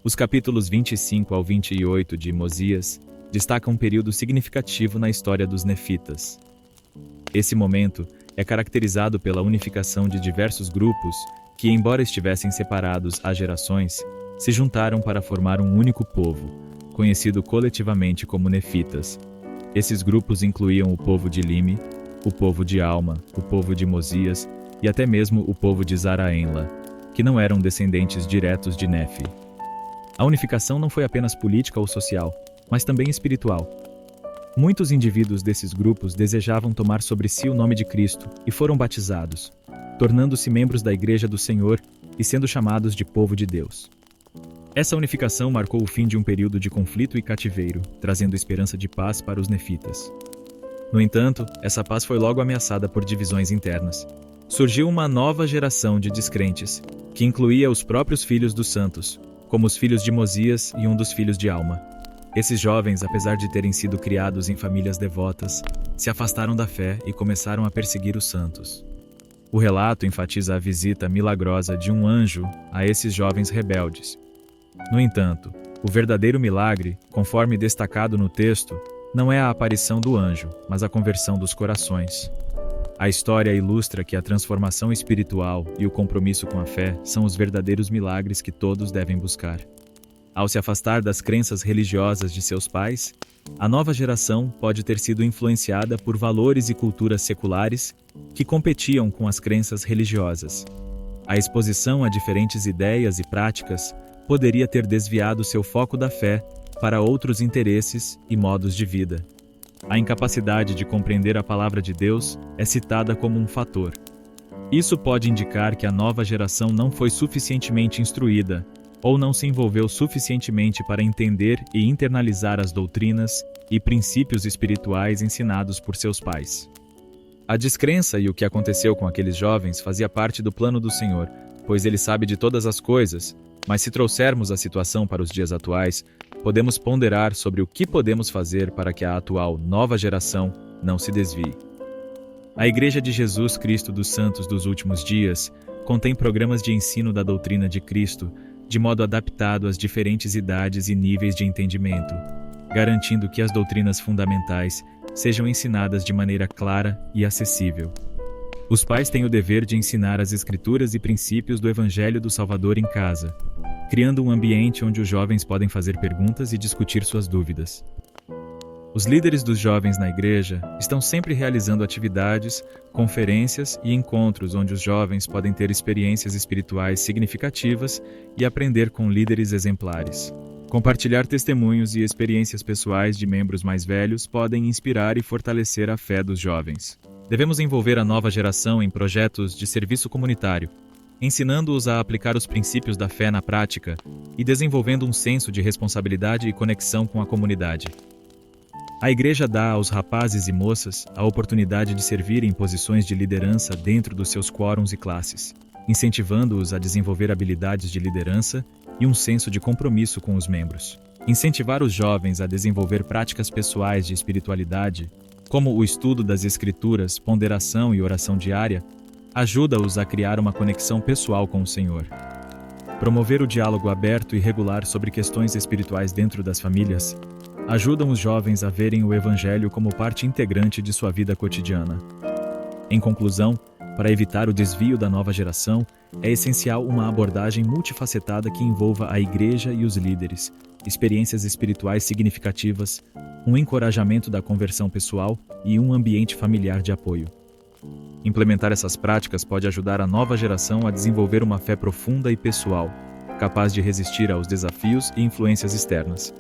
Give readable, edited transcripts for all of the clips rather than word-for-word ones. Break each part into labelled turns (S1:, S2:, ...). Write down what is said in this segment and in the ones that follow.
S1: Os capítulos 25 ao 28 de Mosias destacam um período significativo na história dos nefitas. Esse momento é caracterizado pela unificação de diversos grupos que, embora estivessem separados há gerações, se juntaram para formar um único povo, conhecido coletivamente como nefitas. Esses grupos incluíam o povo de Lime, o povo de Alma, o povo de Mosias e até mesmo o povo de Zaraenla, que não eram descendentes diretos de Nefi. A unificação não foi apenas política ou social, mas também espiritual. Muitos indivíduos desses grupos desejavam tomar sobre si o nome de Cristo e foram batizados, tornando-se membros da Igreja do Senhor e sendo chamados de povo de Deus. Essa unificação marcou o fim de um período de conflito e cativeiro, trazendo esperança de paz para os nefitas. No entanto, essa paz foi logo ameaçada por divisões internas. Surgiu uma nova geração de descrentes, que incluía os próprios filhos dos santos, como os filhos de Mosias e um dos filhos de Alma. Esses jovens, apesar de terem sido criados em famílias devotas, se afastaram da fé e começaram a perseguir os santos. O relato enfatiza a visita milagrosa de um anjo a esses jovens rebeldes. No entanto, o verdadeiro milagre, conforme destacado no texto, não é a aparição do anjo, mas a conversão dos corações. A história ilustra que a transformação espiritual e o compromisso com a fé são os verdadeiros milagres que todos devem buscar. Ao se afastar das crenças religiosas de seus pais, a nova geração pode ter sido influenciada por valores e culturas seculares que competiam com as crenças religiosas. A exposição a diferentes ideias e práticas poderia ter desviado seu foco da fé para outros interesses e modos de vida. A incapacidade de compreender a palavra de Deus é citada como um fator. Isso pode indicar que a nova geração não foi suficientemente instruída ou não se envolveu suficientemente para entender e internalizar as doutrinas e princípios espirituais ensinados por seus pais. A descrença e o que aconteceu com aqueles jovens fazia parte do plano do Senhor, pois Ele sabe de todas as coisas, mas se trouxermos a situação para os dias atuais, podemos ponderar sobre o que podemos fazer para que a atual nova geração não se desvie. A Igreja de Jesus Cristo dos Santos dos Últimos Dias contém programas de ensino da doutrina de Cristo, de modo adaptado às diferentes idades e níveis de entendimento, garantindo que as doutrinas fundamentais sejam ensinadas de maneira clara e acessível. Os pais têm o dever de ensinar as Escrituras e princípios do Evangelho do Salvador em casa, criando um ambiente onde os jovens podem fazer perguntas e discutir suas dúvidas. Os líderes dos jovens na igreja estão sempre realizando atividades, conferências e encontros onde os jovens podem ter experiências espirituais significativas e aprender com líderes exemplares. Compartilhar testemunhos e experiências pessoais de membros mais velhos podem inspirar e fortalecer a fé dos jovens. Devemos envolver a nova geração em projetos de serviço comunitário, ensinando-os a aplicar os princípios da fé na prática e desenvolvendo um senso de responsabilidade e conexão com a comunidade. A igreja dá aos rapazes e moças a oportunidade de servir em posições de liderança dentro dos seus quórums e classes, incentivando-os a desenvolver habilidades de liderança e um senso de compromisso com os membros. Incentivar os jovens a desenvolver práticas pessoais de espiritualidade, como o estudo das Escrituras, ponderação e oração diária, ajuda-os a criar uma conexão pessoal com o Senhor. Promover o diálogo aberto e regular sobre questões espirituais dentro das famílias ajudam os jovens a verem o Evangelho como parte integrante de sua vida cotidiana. Em conclusão, para evitar o desvio da nova geração, é essencial uma abordagem multifacetada que envolva a igreja e os líderes, experiências espirituais significativas, um encorajamento da conversão pessoal e um ambiente familiar de apoio. Implementar essas práticas pode ajudar a nova geração a desenvolver uma fé profunda e pessoal, capaz de resistir aos desafios e influências externas.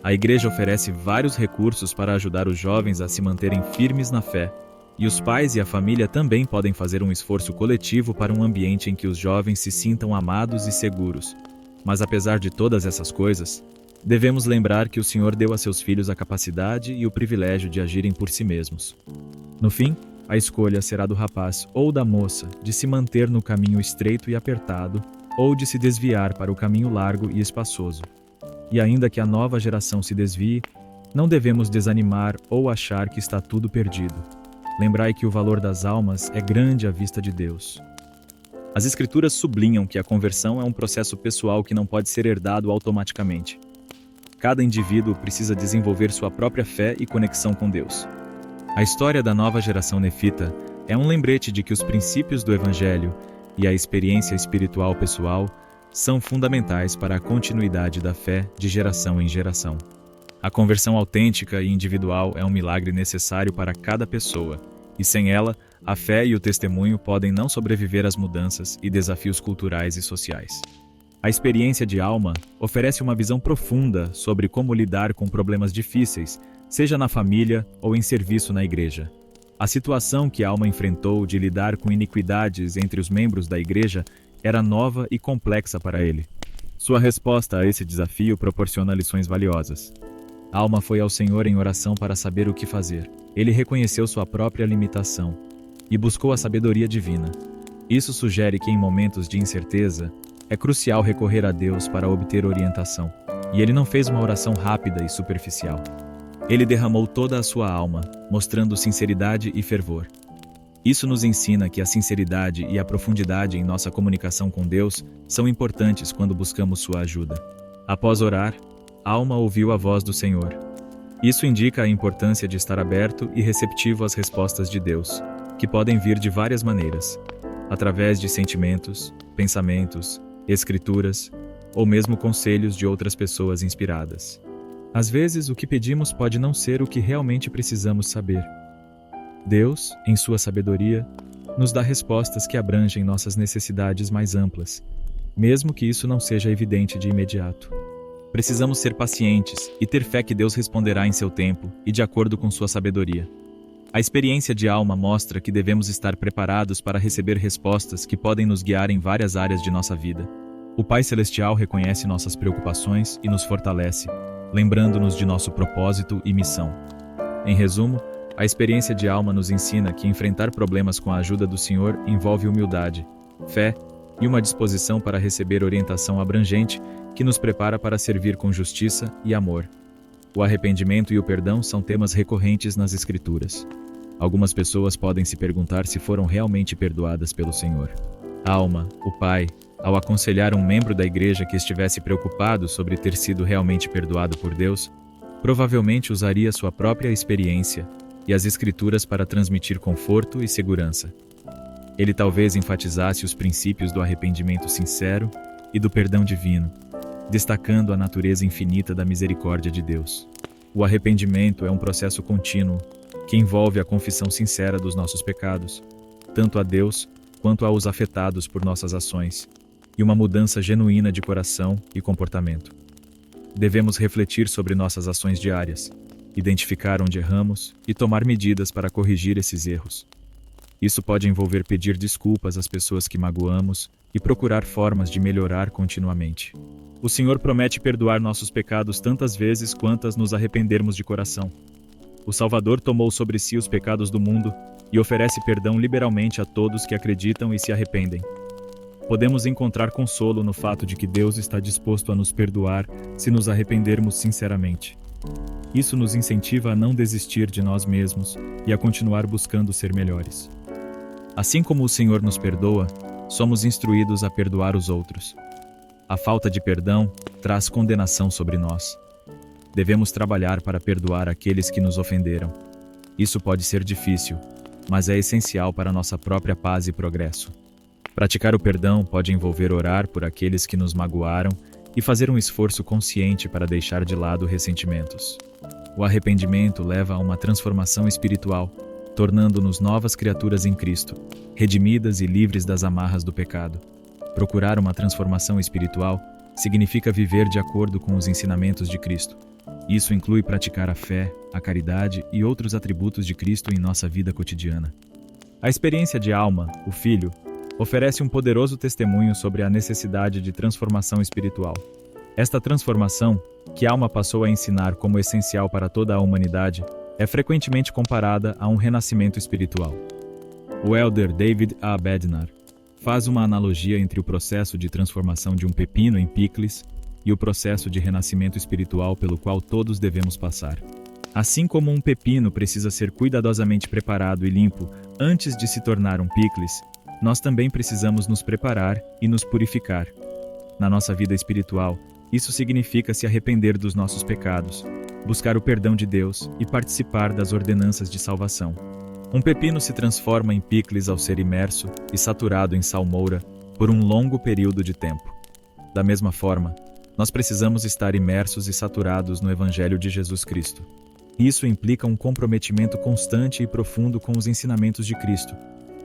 S1: A igreja oferece vários recursos para ajudar os jovens a se manterem firmes na fé, e os pais e a família também podem fazer um esforço coletivo para um ambiente em que os jovens se sintam amados e seguros. Mas apesar de todas essas coisas, devemos lembrar que o Senhor deu a seus filhos a capacidade e o privilégio de agirem por si mesmos. No fim, a escolha será do rapaz ou da moça de se manter no caminho estreito e apertado ou de se desviar para o caminho largo e espaçoso. E ainda que a nova geração se desvie, não devemos desanimar ou achar que está tudo perdido. Lembrai que o valor das almas é grande à vista de Deus. As Escrituras sublinham que a conversão é um processo pessoal que não pode ser herdado automaticamente. Cada indivíduo precisa desenvolver sua própria fé e conexão com Deus. A história da nova geração nefita é um lembrete de que os princípios do Evangelho e a experiência espiritual pessoal são fundamentais para a continuidade da fé de geração em geração. A conversão autêntica e individual é um milagre necessário para cada pessoa, e sem ela, a fé e o testemunho podem não sobreviver às mudanças e desafios culturais e sociais. A experiência de alma oferece uma visão profunda sobre como lidar com problemas difíceis, seja na família ou em serviço na igreja. A situação que a alma enfrentou de lidar com iniquidades entre os membros da igreja era nova e complexa para ele. Sua resposta a esse desafio proporciona lições valiosas. A alma foi ao Senhor em oração para saber o que fazer. Ele reconheceu sua própria limitação e buscou a sabedoria divina. Isso sugere que em momentos de incerteza, é crucial recorrer a Deus para obter orientação. E ele não fez uma oração rápida e superficial. Ele derramou toda a sua alma, mostrando sinceridade e fervor. Isso nos ensina que a sinceridade e a profundidade em nossa comunicação com Deus são importantes quando buscamos sua ajuda. Após orar, a alma ouviu a voz do Senhor. Isso indica a importância de estar aberto e receptivo às respostas de Deus, que podem vir de várias maneiras, através de sentimentos, pensamentos, escrituras, ou mesmo conselhos de outras pessoas inspiradas. Às vezes, o que pedimos pode não ser o que realmente precisamos saber. Deus, em sua sabedoria, nos dá respostas que abrangem nossas necessidades mais amplas, mesmo que isso não seja evidente de imediato. Precisamos ser pacientes e ter fé que Deus responderá em seu tempo e de acordo com sua sabedoria. A experiência de alma mostra que devemos estar preparados para receber respostas que podem nos guiar em várias áreas de nossa vida. O Pai Celestial reconhece nossas preocupações e nos fortalece, lembrando-nos de nosso propósito e missão. Em resumo, a experiência de alma nos ensina que enfrentar problemas com a ajuda do Senhor envolve humildade, fé e uma disposição para receber orientação abrangente que nos prepara para servir com justiça e amor. O arrependimento e o perdão são temas recorrentes nas Escrituras. Algumas pessoas podem se perguntar se foram realmente perdoadas pelo Senhor. Alma, o Pai, ao aconselhar um membro da igreja que estivesse preocupado sobre ter sido realmente perdoado por Deus, provavelmente usaria sua própria experiência e as Escrituras para transmitir conforto e segurança. Ele talvez enfatizasse os princípios do arrependimento sincero e do perdão divino, destacando a natureza infinita da misericórdia de Deus. O arrependimento é um processo contínuo que envolve a confissão sincera dos nossos pecados, tanto a Deus quanto aos afetados por nossas ações, e uma mudança genuína de coração e comportamento. Devemos refletir sobre nossas ações diárias, identificar onde erramos e tomar medidas para corrigir esses erros. Isso pode envolver pedir desculpas às pessoas que magoamos e procurar formas de melhorar continuamente. O Senhor promete perdoar nossos pecados tantas vezes quantas nos arrependermos de coração. O Salvador tomou sobre si os pecados do mundo e oferece perdão liberalmente a todos que acreditam e se arrependem. Podemos encontrar consolo no fato de que Deus está disposto a nos perdoar se nos arrependermos sinceramente. Isso nos incentiva a não desistir de nós mesmos e a continuar buscando ser melhores. Assim como o Senhor nos perdoa, somos instruídos a perdoar os outros. A falta de perdão traz condenação sobre nós. Devemos trabalhar para perdoar aqueles que nos ofenderam. Isso pode ser difícil, mas é essencial para nossa própria paz e progresso. Praticar o perdão pode envolver orar por aqueles que nos magoaram e fazer um esforço consciente para deixar de lado ressentimentos. O arrependimento leva a uma transformação espiritual, tornando-nos novas criaturas em Cristo, redimidas e livres das amarras do pecado. Procurar uma transformação espiritual significa viver de acordo com os ensinamentos de Cristo. Isso inclui praticar a fé, a caridade e outros atributos de Cristo em nossa vida cotidiana. A experiência de Alma, o Filho, oferece um poderoso testemunho sobre a necessidade de transformação espiritual. Esta transformação, que Alma passou a ensinar como essencial para toda a humanidade, é frequentemente comparada a um renascimento espiritual. O elder David A. Bednar faz uma analogia entre o processo de transformação de um pepino em picles e o processo de renascimento espiritual pelo qual todos devemos passar. Assim como um pepino precisa ser cuidadosamente preparado e limpo antes de se tornar um picles, nós também precisamos nos preparar e nos purificar. Na nossa vida espiritual, isso significa se arrepender dos nossos pecados, buscar o perdão de Deus e participar das ordenanças de salvação. Um pepino se transforma em picles ao ser imerso e saturado em salmoura por um longo período de tempo. Da mesma forma, nós precisamos estar imersos e saturados no Evangelho de Jesus Cristo. Isso implica um comprometimento constante e profundo com os ensinamentos de Cristo,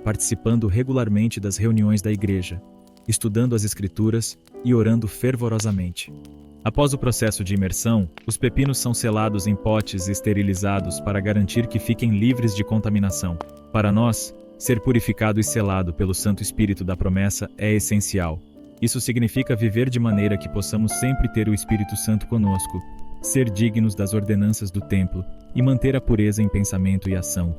S1: participando regularmente das reuniões da igreja, estudando as Escrituras e orando fervorosamente. Após o processo de imersão, os pepinos são selados em potes esterilizados para garantir que fiquem livres de contaminação. Para nós, ser purificado e selado pelo Santo Espírito da promessa é essencial. Isso significa viver de maneira que possamos sempre ter o Espírito Santo conosco, ser dignos das ordenanças do templo e manter a pureza em pensamento e ação.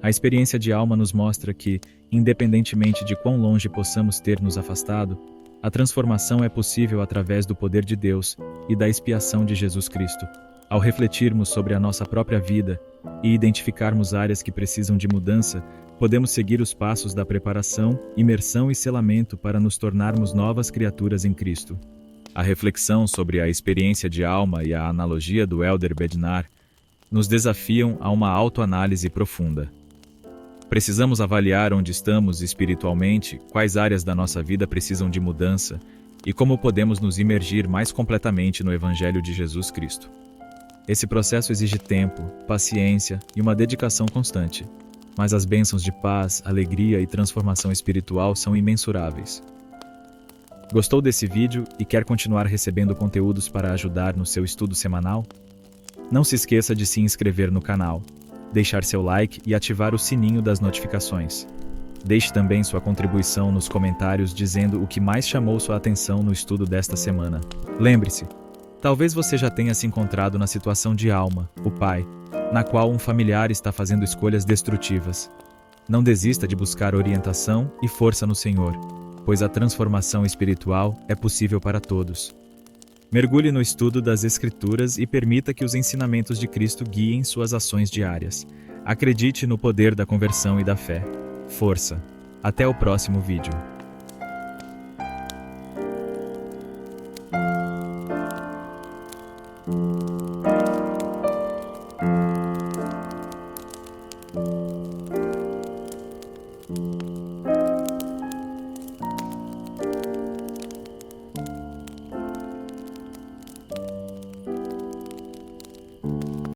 S1: A experiência de alma nos mostra que, independentemente de quão longe possamos ter nos afastado, a transformação é possível através do poder de Deus e da expiação de Jesus Cristo. Ao refletirmos sobre a nossa própria vida e identificarmos áreas que precisam de mudança, podemos seguir os passos da preparação, imersão e selamento para nos tornarmos novas criaturas em Cristo. A reflexão sobre a experiência de alma e a analogia do Elder Bednar nos desafiam a uma autoanálise profunda. Precisamos avaliar onde estamos espiritualmente, quais áreas da nossa vida precisam de mudança e como podemos nos imergir mais completamente no Evangelho de Jesus Cristo. Esse processo exige tempo, paciência e uma dedicação constante, mas as bênçãos de paz, alegria e transformação espiritual são imensuráveis. Gostou desse vídeo e quer continuar recebendo conteúdos para ajudar no seu estudo semanal? Não se esqueça de se inscrever no canal, deixar seu like e ativar o sininho das notificações. Deixe também sua contribuição nos comentários dizendo o que mais chamou sua atenção no estudo desta semana. Lembre-se, talvez você já tenha se encontrado na situação de Alma, o pai, na qual um familiar está fazendo escolhas destrutivas. Não desista de buscar orientação e força no Senhor, pois a transformação espiritual é possível para todos. Mergulhe no estudo das Escrituras e permita que os ensinamentos de Cristo guiem suas ações diárias. Acredite no poder da conversão e da fé. Força! Até o próximo vídeo.